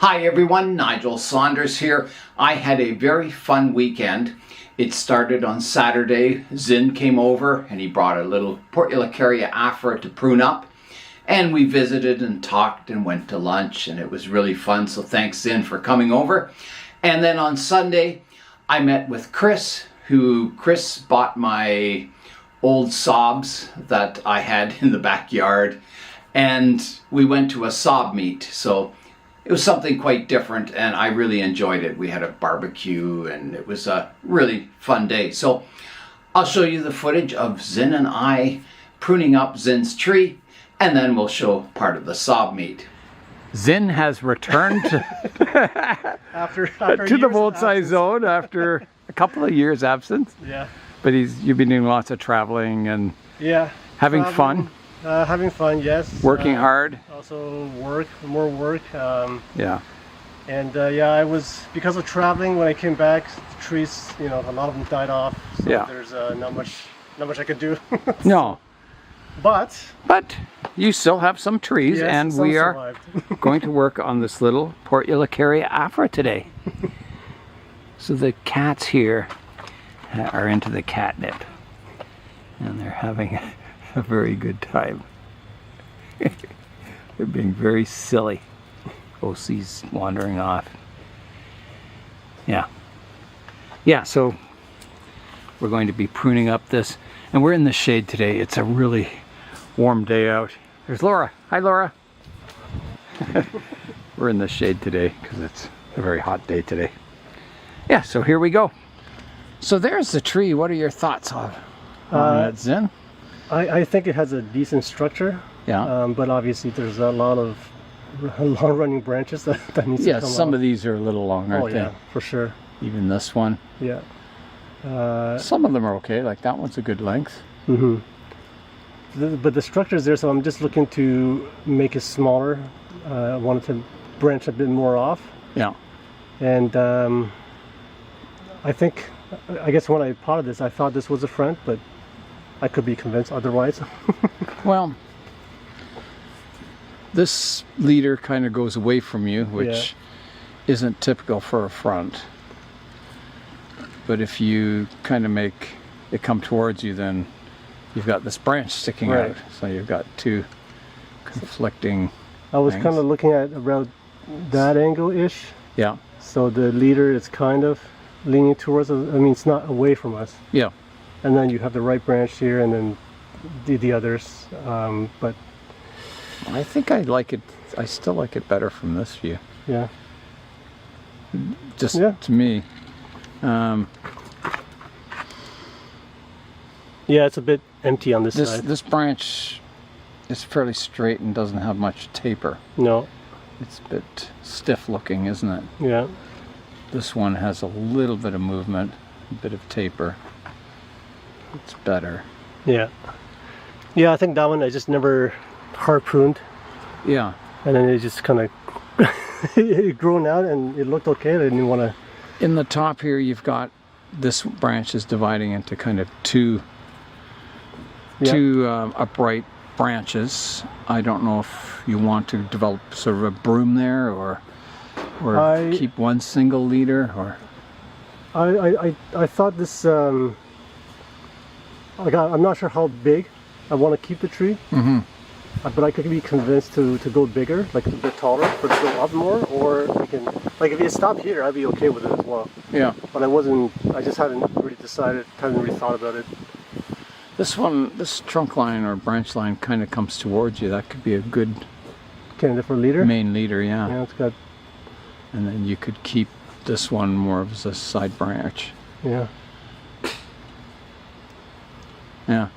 Hi everyone, Nigel Saunders here. I had a very fun weekend. It started on Saturday. Zin came over and he brought a little Portulacaria afra to prune up. And we visited and talked and went to lunch and it was really fun. So thanks Zin for coming over. And then on Sunday, I met with Chris bought my old Saabs that I had in the backyard. And we went to a Saab meet. So it was something quite different and I really enjoyed it. We had a barbecue and it was a really fun day. So I'll show you the footage of Zin and I pruning up Zin's tree and then we'll show part of the Saab meet. Zin has returned after to the Bonsai Zone after a couple of years absence. Yeah. But you've been doing lots of traveling and having fun. Having fun, yes. Working hard. Also more work. Yeah. And I was, because of traveling, when I came back, the trees, a lot of them died off. So there's not much I could do. No. But you still have some trees, yes, and we are going to work on this little Portulacaria afra today. So the cats here are into the catnip, and they're having a very good time. They're being very silly. OC's wandering off. Yeah, so we're going to be pruning up this, and we're in the shade today. It's a really warm day out. There's Laura. Hi, Laura. We're in the shade today because it's a very hot day today. Yeah, so here we go. So there's the tree. What are your thoughts on that, Zin? I think it has a decent structure. Yeah. But obviously there's a lot of long-running branches that needs to come some off. of these are a little long, aren't they? Yeah, for sure. Even this one. Yeah. Some of them are okay. Like that one's a good length. Mm-hmm. But the structure is there, so I'm just looking to make it smaller. I wanted to branch a bit more off. Yeah. And I guess when I potted this, I thought this was a front, but I could be convinced otherwise. Well, this leader kind of goes away from you, which isn't typical for a front. But if you kind of make it come towards you, then you've got this branch sticking out. So you've got two conflicting I was things. kind of looking at around that angle-ish. Yeah. So the leader is kind of leaning towards us. I mean, it's not away from us. Yeah. And then you have the right branch here and then the others. But I think I like it. I still like it better from this view. Yeah. Just to me. Yeah, it's a bit empty on this side. This branch is fairly straight and doesn't have much taper. No. It's a bit stiff looking, isn't it? Yeah. This one has a little bit of movement, a bit of taper. It's better. Yeah. Yeah, I think that one I just never hard pruned. Yeah. And then it just kind of it grown out and it looked okay. I didn't want to. In the top here, you've got this branch is dividing into kind of two upright branches. I don't know if you want to develop sort of a broom there or keep one single leader or. I thought this. I'm not sure how big I want to keep the tree. Mm-hmm. But I could be convinced to go bigger, like a bit taller, but to go up more, or we can, like if you stop here, I'd be okay with it as well. Yeah. But I just hadn't really decided, hadn't really thought about it. This trunk line or branch line kind of comes towards you. That could be a good candidate for leader? Main leader, yeah. Yeah, it's got. And then you could keep this one more as a side branch. Yeah. Yeah.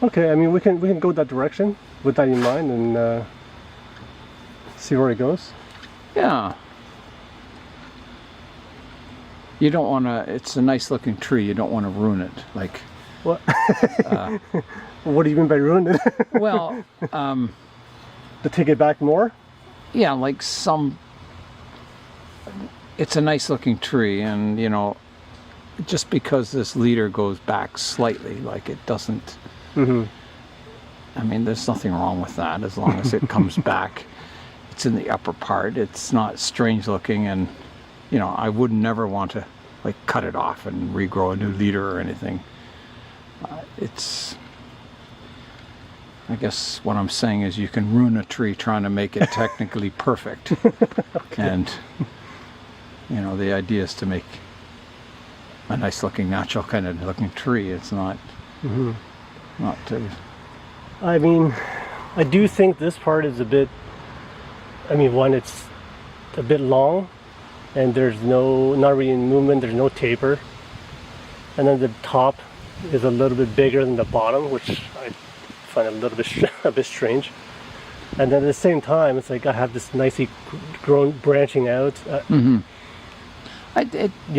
Okay, I mean we can go that direction with that in mind and see where it goes. Yeah. You don't want to. It's a nice looking tree. You don't want to ruin it. Like. What? What do you mean by ruin it? Well. To take it back more? Yeah, like some. It's a nice looking tree, and just because this leader goes back slightly, like it doesn't. Mm-hmm. I mean, there's nothing wrong with that as long as it comes back. it's in the upper part. It's not strange looking, and you know, I would never want to like cut it off and regrow a new leader or anything. It's, I guess what I'm saying is you can ruin a tree trying to make it technically perfect. Okay. And you know, the idea is to make a nice looking, natural kind of looking tree. It's not not to. I mean, I do think this part is a bit, I mean, one, it's a bit long and there's not really movement, there's no taper. And then the top is a little bit bigger than the bottom, which I find a little bit a bit strange. And then at the same time, it's like I have this nicely grown branching out. You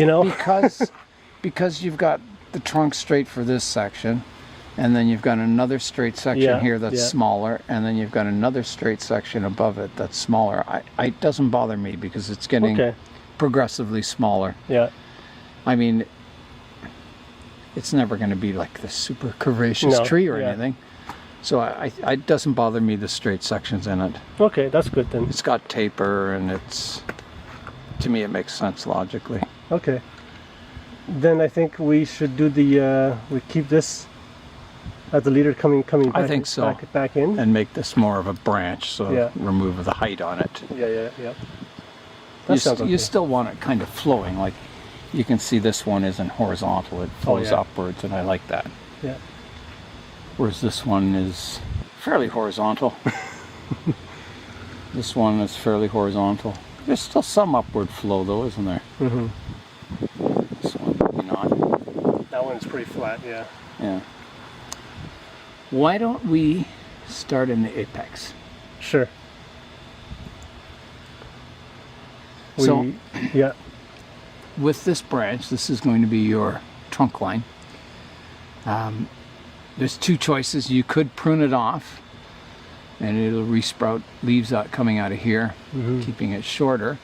know, because you've got the trunk straight for this section, and then you've got another straight section here that's smaller, and then you've got another straight section above it that's smaller. It doesn't bother me because it's getting progressively smaller. Yeah. I mean, it's never going to be like this super curvaceous tree or anything. So it doesn't bother me, the straight sections in it. Okay, that's good then. It's got taper, and it's, to me, it makes sense logically. Okay. Then I think we should do the, we keep this as the leader coming back, I think so. back in. And make this more of a branch, so remove the height on it. Yeah. You still want it kind of flowing, like you can see this one isn't horizontal, it flows upwards, and I like that. Yeah. Whereas this one is fairly horizontal. This one is fairly horizontal. There's still some upward flow though, isn't there? This one, maybe not. That one's pretty flat, yeah. Yeah. Why don't we start in the apex? Sure. So, yeah. With this branch, this is going to be your trunk line. There's two choices. You could prune it off and it'll resprout leaves out coming out of here, keeping it shorter.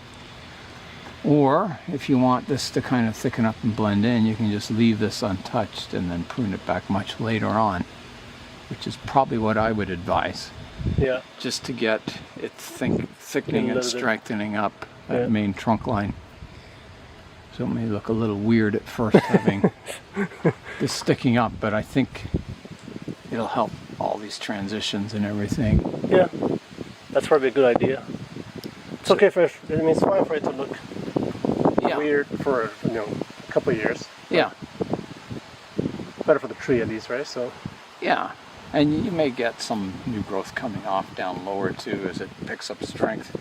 Or if you want this to kind of thicken up and blend in, you can just leave this untouched and then prune it back much later on, which is probably what I would advise. Yeah. Just to get it thickening and strengthening up that main trunk line. So it may look a little weird at first having this sticking up, but I think it'll help all these transitions and everything. Yeah, that's probably a good idea. It's okay for, I mean, it's fine for it to look weird for, you know, a couple of years. Yeah. Better for the tree at least, right? So. Yeah, and you may get some new growth coming off down lower too as it picks up strength.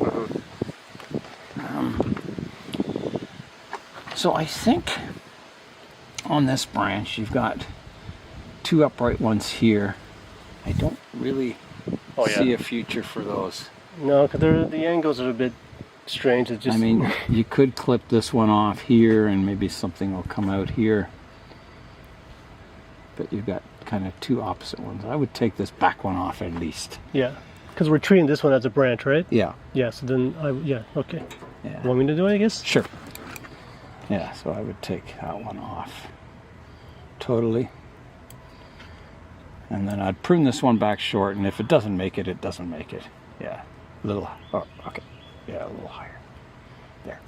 So I think on this branch you've got two upright ones here. I don't really see a future for those. No, because the angles are a bit strange. It's just, I mean, you could clip this one off here and maybe something will come out here. But you've got kind of two opposite ones. I would take this back one off at least. Yeah, because we're treating this one as a branch, right? Yeah. Yeah, so then, okay. Yeah. Want me to do it, I guess? Sure. Yeah, so I would take that one off totally. And then I'd prune this one back short, and if it doesn't make it, it doesn't make it. Yeah, a little, okay. Yeah, a little higher. There.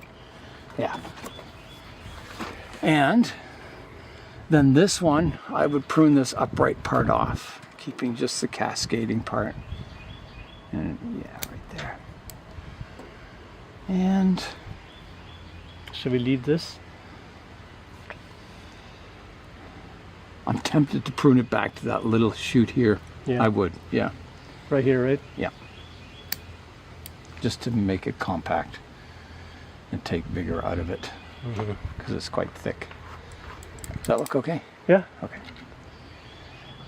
Yeah. And then this one, I would prune this upright part off, keeping just the cascading part. And yeah, right there. And should we leave this? I'm tempted to prune it back to that little shoot here. Yeah. I would, yeah. Right here, right? Yeah. Just to make it compact and take vigor out of it, because it's quite thick. Does that look okay? Yeah. Okay.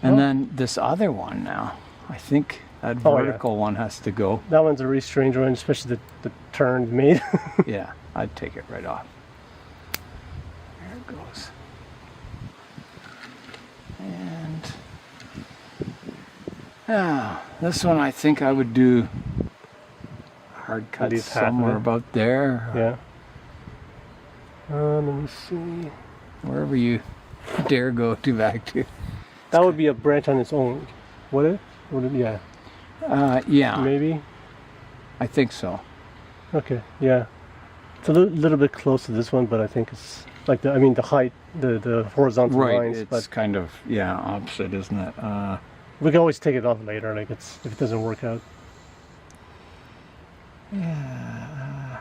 And then this other one now, I think that vertical one has to go. That one's a really strange one, especially the turn made. Yeah, I'd take it right off. There it goes. And this one I think I would do hard cut somewhere about there. Yeah. Let me see. Wherever you dare go to back to. That would be a branch on its own. Would it? Yeah. Yeah. Maybe. I think so. Okay, yeah. It's a little bit close to this one, but I think it's like the height, the horizontal Right, lines. it's But kind of, yeah, opposite, isn't it? we can always take it off later, like if it doesn't work out. Yeah.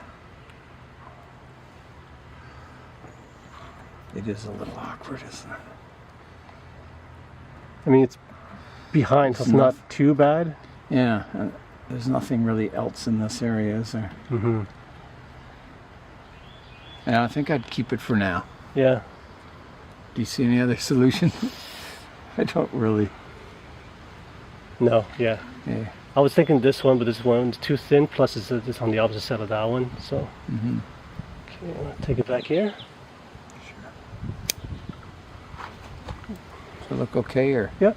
It is a little awkward, isn't it? I mean, it's behind, so it's not too bad. Yeah, there's nothing really else in this area, is there? Mm-hmm. Yeah, I think I'd keep it for now. Yeah. Do you see any other solution? I don't really. No, yeah. Yeah. I was thinking this one, but this one's too thin, plus it's on the opposite side of that one, so. Mm-hmm. Okay, I'll take it back here. Does it look okay, or? Yeah.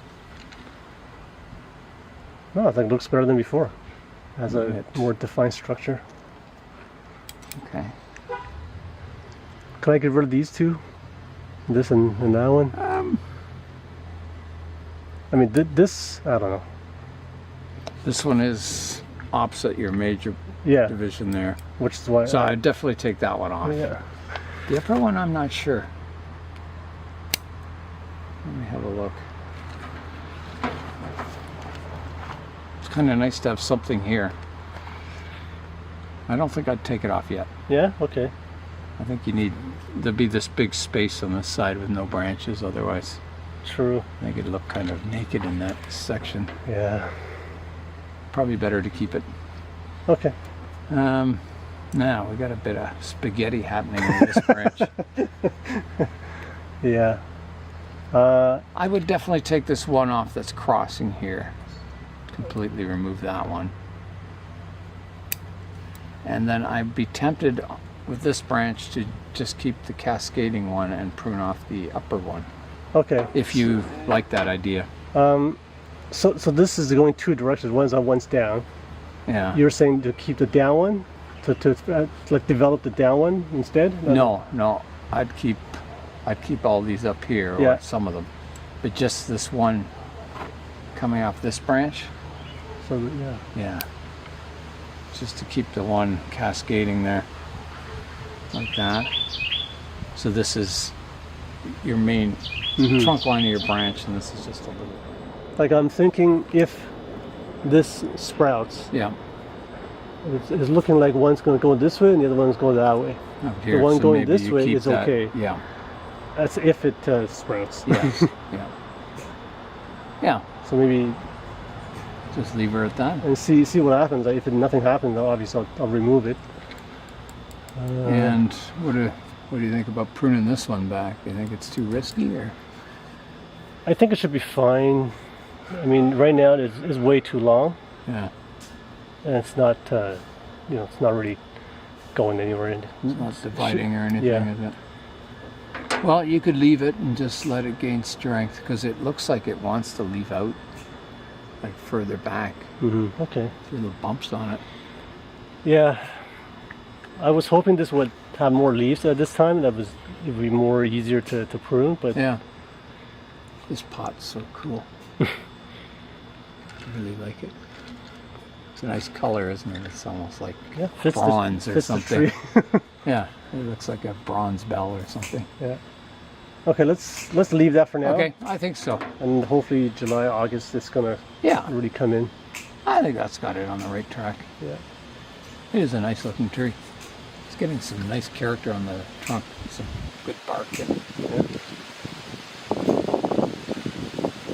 No, I think it looks better than before. It has a more defined structure. Okay. Can I get rid of these two? This and that one? I mean, this, I don't know. This one is opposite your major Yeah, division there. which is why. So I'd definitely take that one off. Yeah. The upper one, I'm not sure. Let me have a look. It's kind of nice to have something here. I don't think I'd take it off yet. Yeah, okay. I think there'd be this big space on this side with no branches, otherwise True. I think it'd look kind of naked in that section. Yeah. Probably better to keep it. Okay. Now we got a bit of spaghetti happening in this branch. Yeah. I would definitely take this one off that's crossing here. Completely remove that one. And then I'd be tempted with this branch to just keep the cascading one and prune off the upper one. Okay. If you like that idea. So this is going two directions. One's up, one's down. Yeah. You're saying to keep the down one, to like develop the down one instead? No. I'd keep all these up here, or Yeah. some of them, but just this one coming off this branch. So yeah. Yeah. Just to keep the one cascading there, like that. So this is your main trunk line of your branch, and this is just a little. Like I'm thinking if this sprouts, Yeah. it's looking like one's going to go this way and the other one's going that way. Up here. The one So going maybe this you way keep is that- okay. Yeah. That's if it sprouts. Yes. Yeah. Yeah. So maybe Just leave her at that. and see what happens. Like, if nothing happens, obviously I'll remove it. And what do you think about pruning this one back? Do you think it's too risky, or? I think it should be fine. I mean, right now it's way too long, Yeah. and it's not, it's not really going anywhere. It's not dividing or anything, Yeah. is it? Well, you could leave it and just let it gain strength, because it looks like it wants to leave out, like further back. Mm-hmm. Okay. See little bumps on it. Yeah, I was hoping this would have more leaves at this time. It would be more easier to prune, but Yeah. This pot's so cool. I really like it. It's a nice color, isn't it? It's almost like yeah, fits bronze or fits the something. tree. Yeah, it looks like a bronze bell or something. Yeah. Okay, let's leave that for now. Okay, I think so. And hopefully July, August, it's gonna Yeah, really come in. I think that's got it on the right track. Yeah. It is a nice looking tree. It's getting some nice character on the trunk, some good bark in it. Yeah.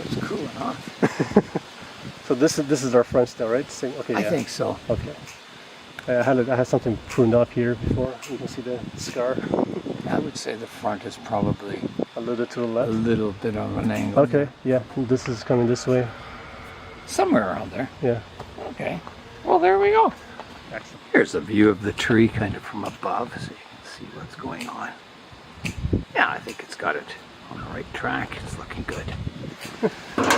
It's cooling off. So this is our front still, right? Okay. I Yeah. think so. Okay. I had something pruned up here before. You can see the scar I would say the front is probably a little to the a left. little bit of an angle. Okay. Yeah. This is coming this way. Somewhere around there. Yeah. Okay. Well, there we go. Excellent. Here's a view of the tree kind of from above, so you can see what's going on. Yeah, I think it's got it on the right track. It's looking good.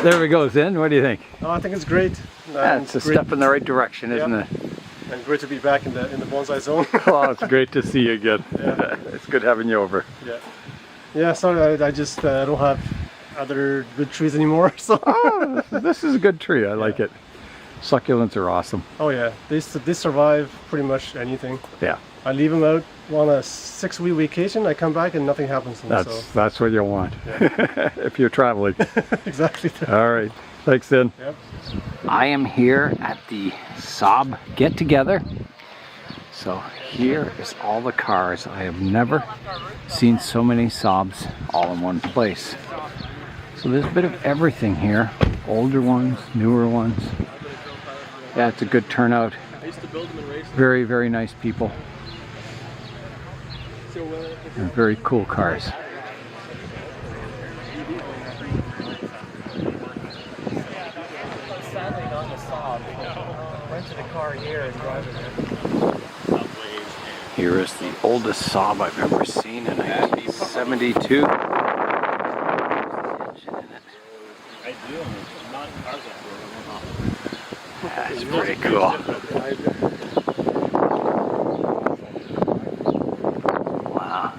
There we go, Zen. What do you think? Oh, I think it's great. Yeah, it's a step in the right direction, isn't Yeah. it? And great to be back in the Bonsai Zone. Well, it's great to see you again. Yeah. It's good having you over. Yeah. Yeah. Sorry, I just don't have other good trees anymore. So. Oh, this is a good tree. I like it. Succulents are awesome. Oh yeah, they survive pretty much anything. Yeah, I leave them out on a 6-week vacation. I come back and nothing happens to them. that's what you'll want if you're traveling. Exactly. All right, thanks then. Yep. I am here at the Saab get together. So here is all the cars. I have never seen so many Saabs all in one place. So there's a bit of everything here. Older ones, newer ones. Yeah, it's a good turnout. Very, very nice people. And very cool cars. Sadly not the Saab. Rented a car here and drive it there. Here is the oldest Saab I've ever seen in 1972. That's pretty cool. Wow.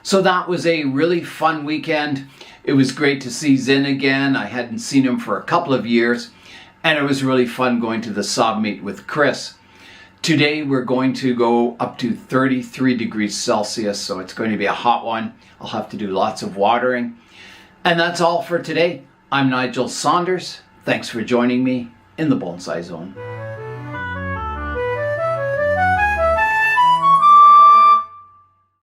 So that was a really fun weekend. It was great to see Zin again. I hadn't seen him for a couple of years, and it was really fun going to the Saab meet with Chris. Today we're going to go up to 33 degrees Celsius, so it's going to be a hot one. I'll have to do lots of watering. And that's all for today. I'm Nigel Saunders. Thanks for joining me in the Bonsai Zone.